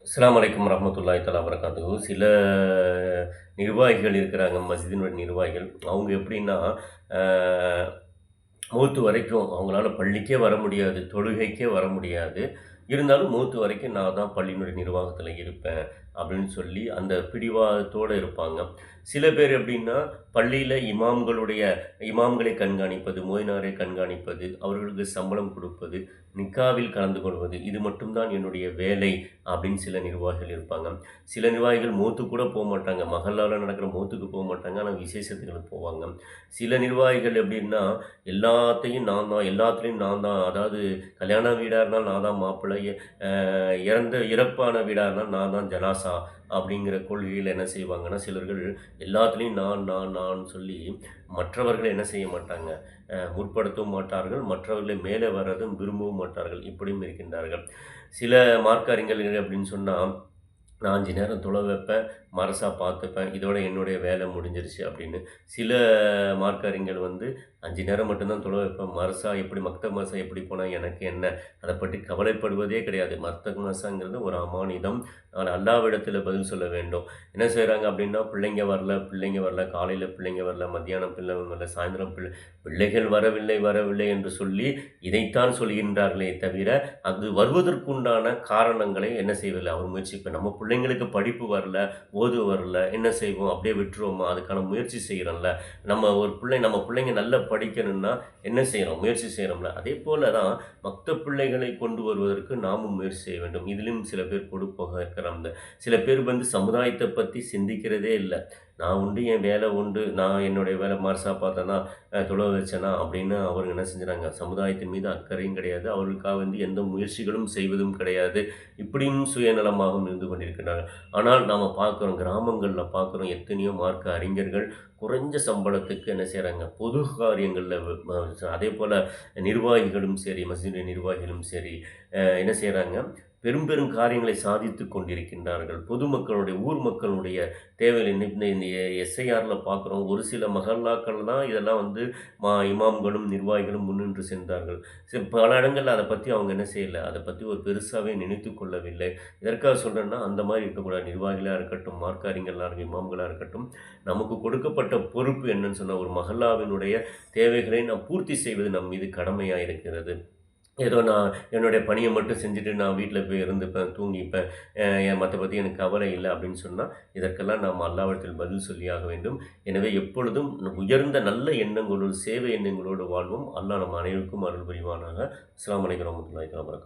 அஸ்ஸலாமு அலைக்கும் வரஹ்மத்துல்லாஹி தஆலா வபரகாத்துஹு. சில நிர்வாகிகள் இருக்கிறாங்க, மஸ்ஜிதினுடைய நிர்வாகிகள். அவங்க எப்படின்னா, அ மௌத்து வரைக்கும் அவங்களால பள்ளிக்கே வர முடியாது, தொழுகைக்கே வர முடியாது. இருந்தாலும் மௌத்து வரைக்கும் நான் தான் பள்ளியினுடைய நிர்வாகத்தில இருப்பேன், அப்படின்னு சொல்லி அந்த பிடிவாதத்தோட இருப்பாங்க. சில பேர் எப்படின்னா, பள்ளியில இமாம்களை கண்காணிப்பது, மொய்னாரை கண்காணிப்பது, அவர்களுக்கு சம்பளம் கொடுப்பது, நிக்காவில் கலந்து கொள்வது, இது மட்டும் தான் என்னுடைய வேலை அப்படின்னு சில நிர்வாகிகள் இருப்பாங்க. சில நிர்வாகிகள் மௌத்துக்கு கூட போமாட்டாங்க. மஹல்லால நடக்கிற மௌத்துக்கு போமாட்டாங்க. ஆனா விசேஷத்துகளுக்கு போவாங்க. சில நிர்வாகிகள் எப்படின்னா, எல்லாத்தையும் நான் தான், எல்லாத்துலயும் நான் தான். அதாவது கல்யாண வீடா இருந்தாலும் நான் தான் மாப்பிள்ளை, இறப்பான வீடா இருந்தாலும் நான் தான் ஜனாசா அப்படிங்கிற கொள்கையில என்ன செய்வாங்கன்னா, சிலர்கள் எல்லாத்துலயும் நான் சொல்லி மற்றவர்கள என்ன செய்ய மாட்டாங்க, முற்படுத்தவும் மாட்டார்கள். மற்றவர்களை மேலே வர்றதும் விரும்பவும் மாட்டார்கள். இப்படியும் இருக்கின்றார்கள். சில மார்க்க அறிஞர்கள் அப்படின்னு சொன்னா, நான் 5 நேரம் தொழ வைப்பேன், மறசா பார்த்துப்பேன். இதோட என்னுடைய வேலை முடிஞ்சிருச்சு அப்படின்னு. சில மார்க்க அறிஞர்கள் வந்து 5 நேரம் மட்டும் தான் தொழ வைப்பேன். மர்சா எப்படி மக்தப் மர்சா எப்படி போனா எனக்கு என்ன? அத பற்றி கவலைப்படுவதே கிடையாது. மக்தப் மர்சாங்கிறது ஒரு அமானிதம். நான் அல்லாஹ்விடத்தில பதில் சொல்ல வேண்டும். என்ன செய்றாங்க அப்படின்னா, பிள்ளைங்க வரல, காலையில பிள்ளைங்க வரல, மத்தியானம் பிள்ளை வரல, சாயந்தரம் பிள்ளைகள் வரவில்லை என்று சொல்லி இதைத்தான் சொல்கின்றார்களே தவிர, அது வருவதற்குண்டான காரணங்களை என்ன செய்வதில்லை. அவர் முயற்சி இப்ப நம்ம பிள்ளைங்களுக்கு படிப்பு வரல, வரல, என்ன செய்வோம்? அப்படியே விட்டுருவோமா? அதுக்கான முயற்சி செய்றோம்ல. நம்ம பிள்ளைங்க நல்லா படிக்கணும்னா என்ன செய்றோம்? முயற்சி செய்றோம்ல. அதேபோல தான் மத்த பிள்ளைகளை கொண்டு வருவதற்கு நாமும் முயற்சி செய்ய வேண்டும். இதிலும் சில பேர் பொடுப்போக்கா இருக்கிறாங்க. சில பேர் வந்து சமுதாயத்த பத்தி சிந்திக்கிறதே இல்ல. நான் உண்டு, என் வேலை உண்டு, நான் என்னுடைய வேலை மர்சா பார்த்தேனா, தொழ வச்சேனா அப்படின்னு அவங்க என்ன செஞ்சுறாங்க, சமுதாயத்தின் மீது அக்கறையும் கிடையாது. அவர்களுக்காக வந்து எந்த முயற்சிகளும் செய்வதும் கிடையாது. இப்படியும் சுயநலமாகவும் இருந்து கொண்டிருக்கிறார்கள். ஆனால் நாம பார்க்குறோம், கிராமங்கள்ல பார்க்குறோம் எத்தனையோ மார்க்க அறிஞர்கள் குறைஞ்ச சம்பளத்துக்கு என்ன செய்றாங்க, பொது காரியங்கள்ல அதேபோல நிர்வாகிகளும் சரி, மஸ்ஜித் நிர்வாகிகளும் சரி, என்ன செய்றாங்க, பெரும் பெரும் காரியங்களை சாதித்துக் கொண்டிருக்கின்றார்கள். பொதுமக்களுடைய, ஊர் மக்களுடைய தேவைகள் இந்த எஸ்ஐஆர்ல பார்க்குறோம். ஒரு சில மஹல்லாக்கள்ல தான் இதெல்லாம் வந்து இமாம்களும், நிர்வாகிகளும் முன்னின்று சென்றார்கள். பல இடங்கள்ல அத பத்தி அவங்க என்ன செய்யல, அத பத்தி ஒரு பெருசாவே நினைத்துக் கொள்ளவில்லை. எதற்காக சொல்றேன்னா, அந்த மாரி இருக்கக்கூடாது. நிர்வாகிகளா இருக்கட்டும், மார்க்க அறிஞர்களா இருக்கட்டும், இமாம்களா இருக்கட்டும், நமக்கு கொடுக்கப்பட்ட பொறுப்பு என்னன்னு சொன்னா, ஒரு மஹல்லாவினுடைய தேவைகளை நாம் பூர்த்தி செய்வது நம் மீது கடமையா இருக்கிறது. ஏதோ நான் என்னுடைய பணிய மட்டும் செஞ்சுட்டு நான் வீட்ல போய் இருந்துப்பேன், தூங்கிப்பேன். மத்த பத்தி எனக்கு கவலை இல்ல அப்படின்னு சொன்னா, இதற்கெல்லாம் நாம் அல்லாஹ்விடத்தில் பதில் சொல்லியாக வேண்டும். எனவே எப்பொழுதும் உயர்ந்த நல்ல எண்ணங்களோடு, சேவை எண்ணங்களோடு வாழ்வோம். அல்லாஹ் நம் அனைவருக்கும் அருள் புரிவானாக. அஸ்ஸலாமு அலைக்கும் வரஹ்மத்துல்லாஹி வபரகாத்துஹு.